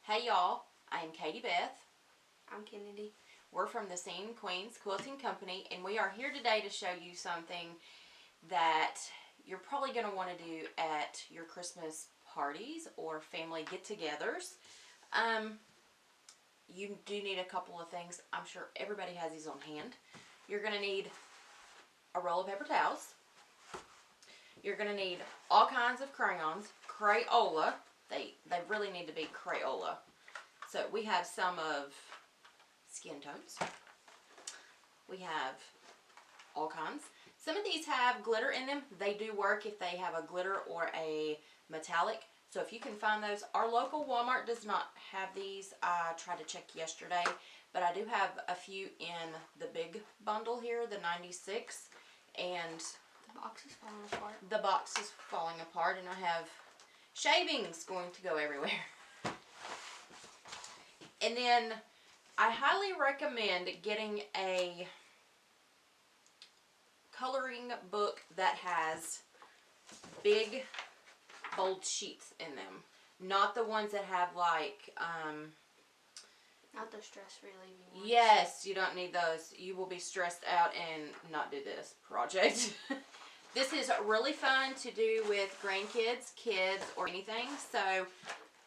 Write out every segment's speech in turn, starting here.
Hey y'all, I am Katie Beth. I'm Kennedy. We're from the Scene Queens Quilting Company, and we are here today to show you something that you're probably going to want to do at your Christmas parties or family get-togethers. You do need a couple of things. I'm sure everybody has these on hand. You're going to need a roll of paper towels. You're going to need all kinds of crayons, Crayola. They really need to be Crayola. So we have some of skin tones. We have all kinds. Some of these have glitter in them. They do work if they have a glitter or a metallic. So if you can find those. Our local Walmart does not have these. I tried to check yesterday, but I do have a few in the big bundle here, the 96, and The box is falling apart. the box is falling apart, and I have shavings going to go everywhere. And then I highly recommend getting a coloring book that has big bold sheets in them, not the ones that have like Not the stress relieving ones. yes, you don't need those. You will be stressed out and not do this project. This is really fun to do with grandkids, kids, or anything. So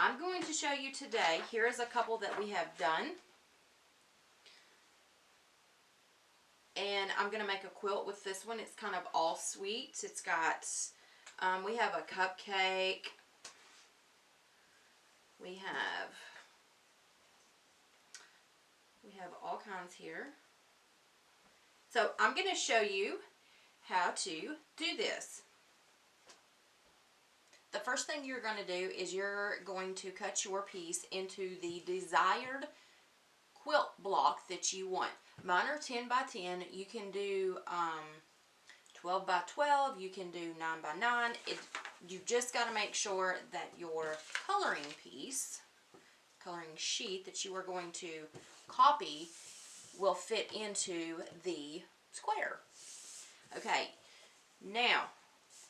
I'm going to show you today. Here is a couple that we have done. And I'm going to make a quilt with this one. It's kind of all sweets. It's got, we have a cupcake. We have all kinds here. So I'm going to show you how to do this. The first thing you're going to do is you're going to cut your piece into the desired quilt block that you want. Mine are 10 by 10. You can do 12 by 12. You can do 9 by 9. You just got to make sure that your coloring piece, coloring sheet that you are going to copy will fit into the square. Okay, now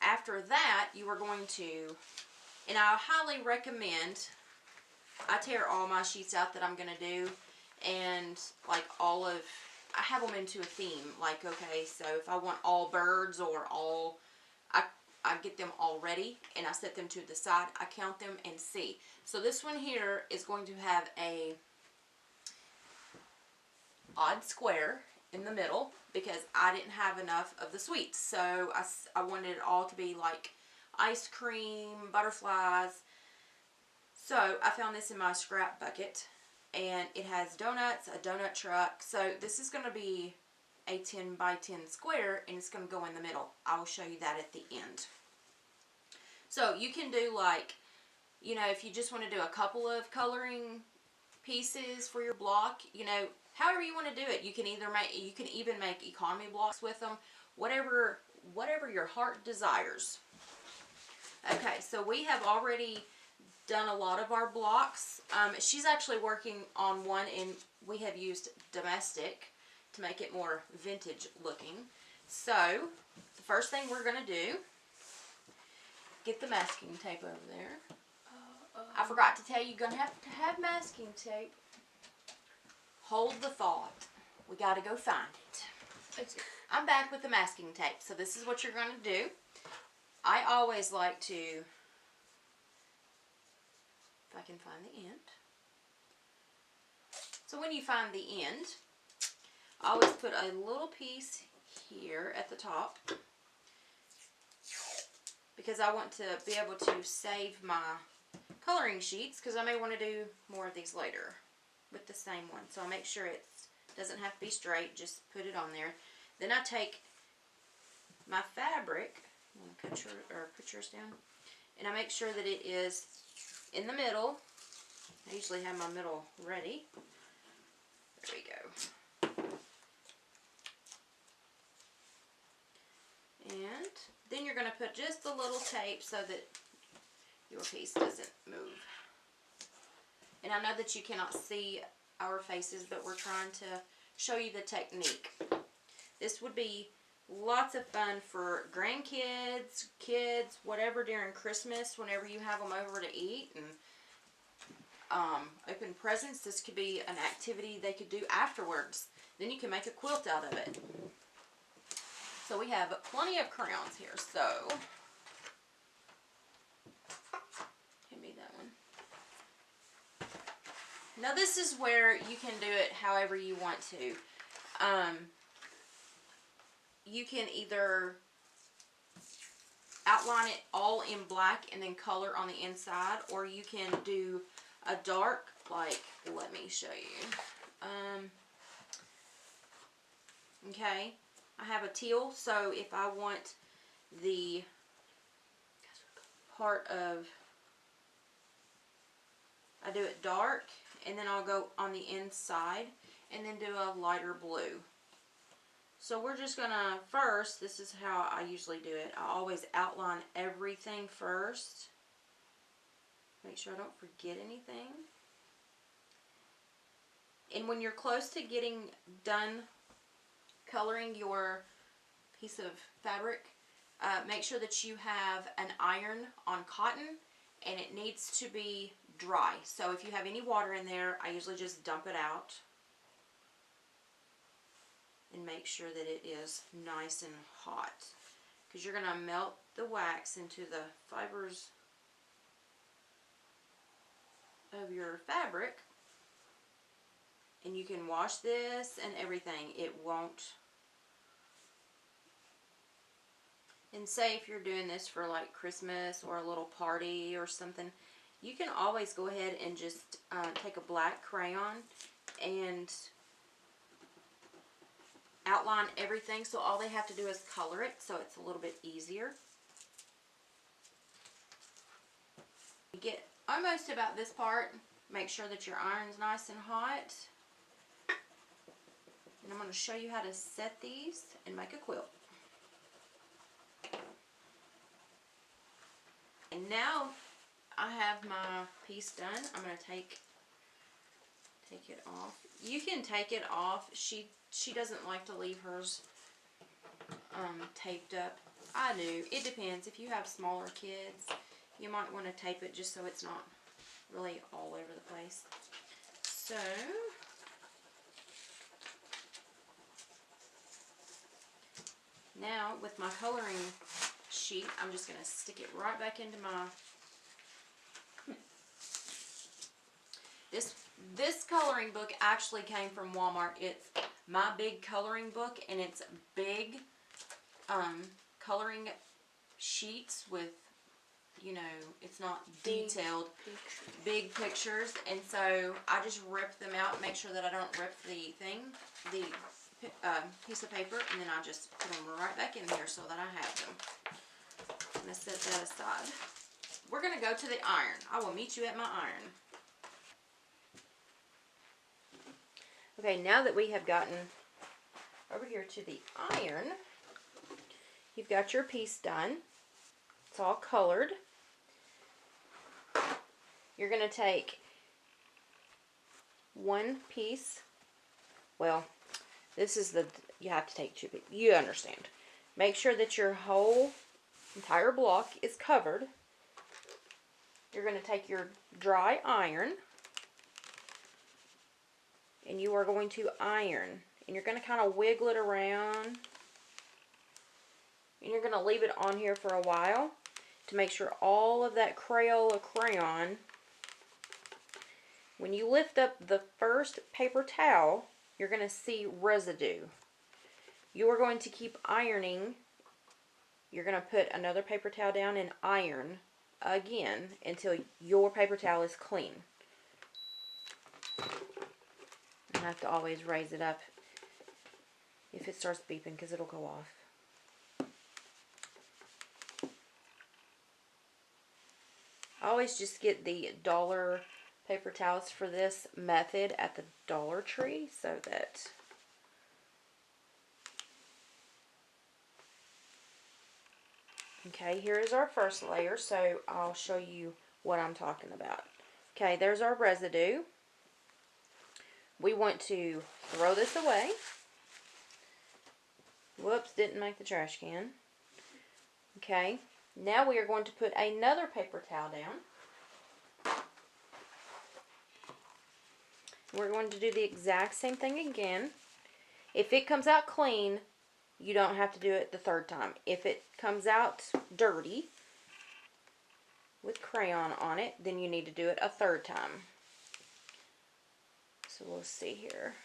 after that you are going to, and I highly recommend, I tear all my sheets out that I'm going to do, and like I have them into a theme, like okay, so if I want all birds or all, I get them all ready and I set them to the side, I count them and see. So this one here is going to have a odd square in the middle because I didn't have enough of the sweets. So I wanted it all to be like ice cream, butterflies. So I found this in my scrap bucket, and it has donuts, a donut truck. So this is going to be a 10 by 10 square, and it's going to go in the middle. I will show you that at the end. So you can do like, you know, if you just want to do a couple of coloring pieces for your block, you know, however you want to do it. You can even make economy blocks with them, whatever your heart desires. Okay, so we have already done a lot of our blocks. She's actually working on one, and we have used domestic to make it more vintage looking. So the first thing we're going to do, get the masking tape over there. I forgot to tell you, you're going to have masking tape. Hold the thought. We got to go find it. I'm back with the masking tape. So this is what you're going to do. I always like to, if I can find the end. So when you find the end, I always put a little piece here at the top because I want to be able to save my coloring sheets because I may want to do more of these later with the same one. So I'll make sure it doesn't have to be straight, just put it on there. Then I take my fabric, I'm going to put yours down, and I make sure that it is in the middle. I usually have my middle ready. There we go. And then you're going to put just a little tape so that your piece doesn't move. And I know that you cannot see our faces, but we're trying to show you the technique. This would be lots of fun for grandkids, kids, whatever during Christmas, whenever you have them over to eat. And open presents. This could be an activity they could do afterwards. Then you can make a quilt out of it. So we have plenty of crayons here. So, give me that one. Now this is where you can do it however you want to. You can either outline it all in black and then color on the inside, or you can do a dark, like, let me show you. Okay, I have a teal, so if I want the part of, I do it dark, and then I'll go on the inside, and then do a lighter blue. So we're just gonna, first, this is how I usually do it. I always outline everything first. Make sure I don't forget anything. And when you're close to getting done coloring your piece of fabric, make sure that you have an iron on cotton, and it needs to be dry. So if you have any water in there, I usually just dump it out and make sure that it is nice and hot, because you're going to melt the wax into the fibers of your fabric, and you can wash this and everything. It won't. And say if you're doing this for like Christmas or a little party or something, you can always go ahead and just take a black crayon and outline everything, so all they have to do is color it, so it's a little bit easier. You get almost about this part, make sure that your iron's nice and hot. And I'm going to show you how to set these and make a quilt. And now I have my piece done. I'm going to take it off. You can take it off. She doesn't like to leave hers taped up. I do. It depends. If you have smaller kids, you might want to tape it just so it's not really all over the place. So, now with my coloring sheet, I'm just going to stick it right back into my... This coloring book actually came from Walmart. It's my big coloring book, and it's big coloring sheets with, you know, it's not detailed, big pictures. And so I just rip them out, make sure that I don't rip the thing, the piece of paper, and then I just put them right back in there so that I have them. I'm going to set that aside. We're going to go to the iron. I will meet you at my iron. Okay, now that we have gotten over here to the iron, you've got your piece done. It's all colored. You're going to take one piece. Well, this is the, you have to take two pieces. You understand. Make sure that your whole entire block is covered. You're going to take your dry iron, and you are going to iron, and you're going to kind of wiggle it around, and you're going to leave it on here for a while to make sure all of that Crayola crayon, when you lift up the first paper towel, you're going to see residue. You are going to keep ironing. You're going to put another paper towel down and iron again until your paper towel is clean. I have to always raise it up if it starts beeping, because it'll go off. I always just get the dollar paper towels for this method at the Dollar Tree, so that okay, here is our first layer, so I'll show you what I'm talking about. Okay, there's our residue. We want to throw this away. Whoops, didn't make the trash can. Okay, now we are going to put another paper towel down. We're going to do the exact same thing again. If it comes out clean, you don't have to do it the third time. If it comes out dirty with crayon on it, then you need to do it a third time. So we'll see here.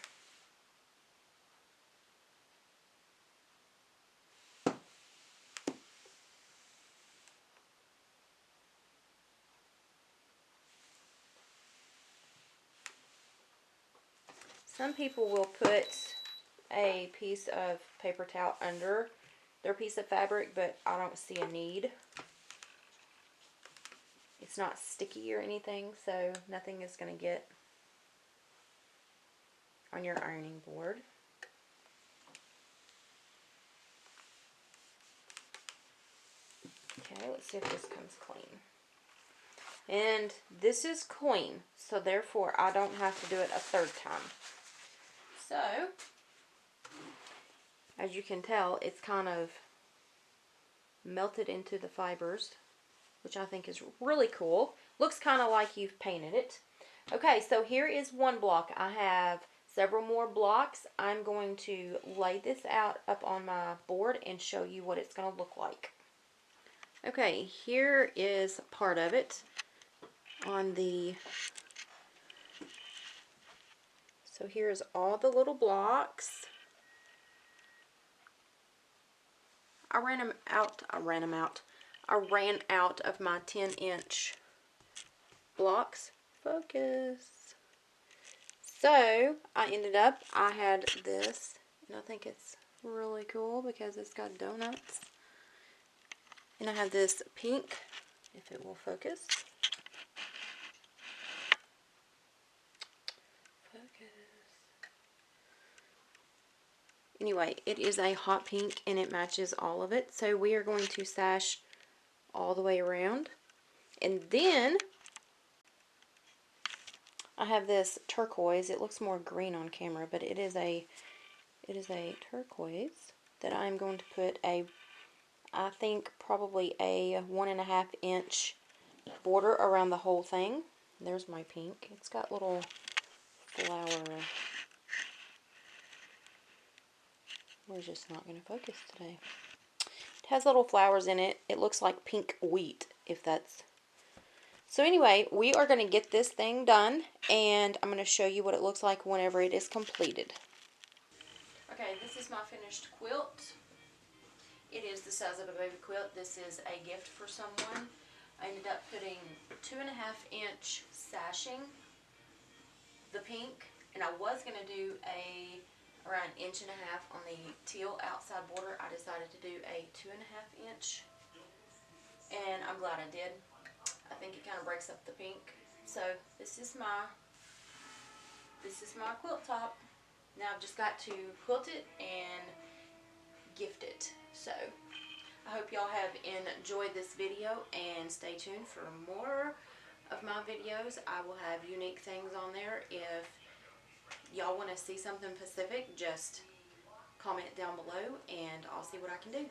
Some people will put a piece of paper towel under their piece of fabric, but I don't see a need. It's not sticky or anything, so nothing is going to get on your ironing board. Okay, let's see if this comes clean. And this is clean, so therefore I don't have to do it a third time. So, as you can tell, it's kind of melted into the fibers, which I think is really cool. Looks kind of like you've painted it. Okay, so here is one block. I have several more blocks. I'm going to lay this out up on my board and show you what it's going to look like. Okay, here is part of it on the, so here's all the little blocks. I ran out of my 10-inch blocks. Focus. So I ended up, I had this, and I think it's really cool because it's got donuts. And I have this pink, if it will focus. Anyway, it is a hot pink and it matches all of it. So we are going to sash all the way around. And then I have this turquoise. It looks more green on camera, but it is a turquoise that I'm going to put I think probably a 1.5 inch border around the whole thing. There's my pink. It's got little flower. We're just not going to focus today. It has little flowers in it. It looks like pink wheat, if that's... So anyway, we are going to get this thing done, and I'm going to show you what it looks like whenever it is completed. Okay, this is my finished quilt. It is the size of a baby quilt. This is a gift for someone. I ended up putting 2.5 inch sashing, the pink, and I was going to do around 1.5 inches on the teal outside border. I decided to do a 2.5 inch, and I'm glad I did. I think it kind of breaks up the pink. So this is my quilt top. Now I've just got to quilt it and gift it. So I hope y'all have enjoyed this video, and stay tuned for more of my videos. I will have unique things on there. If y'all want to see something specific, just comment down below and I'll see what I can do.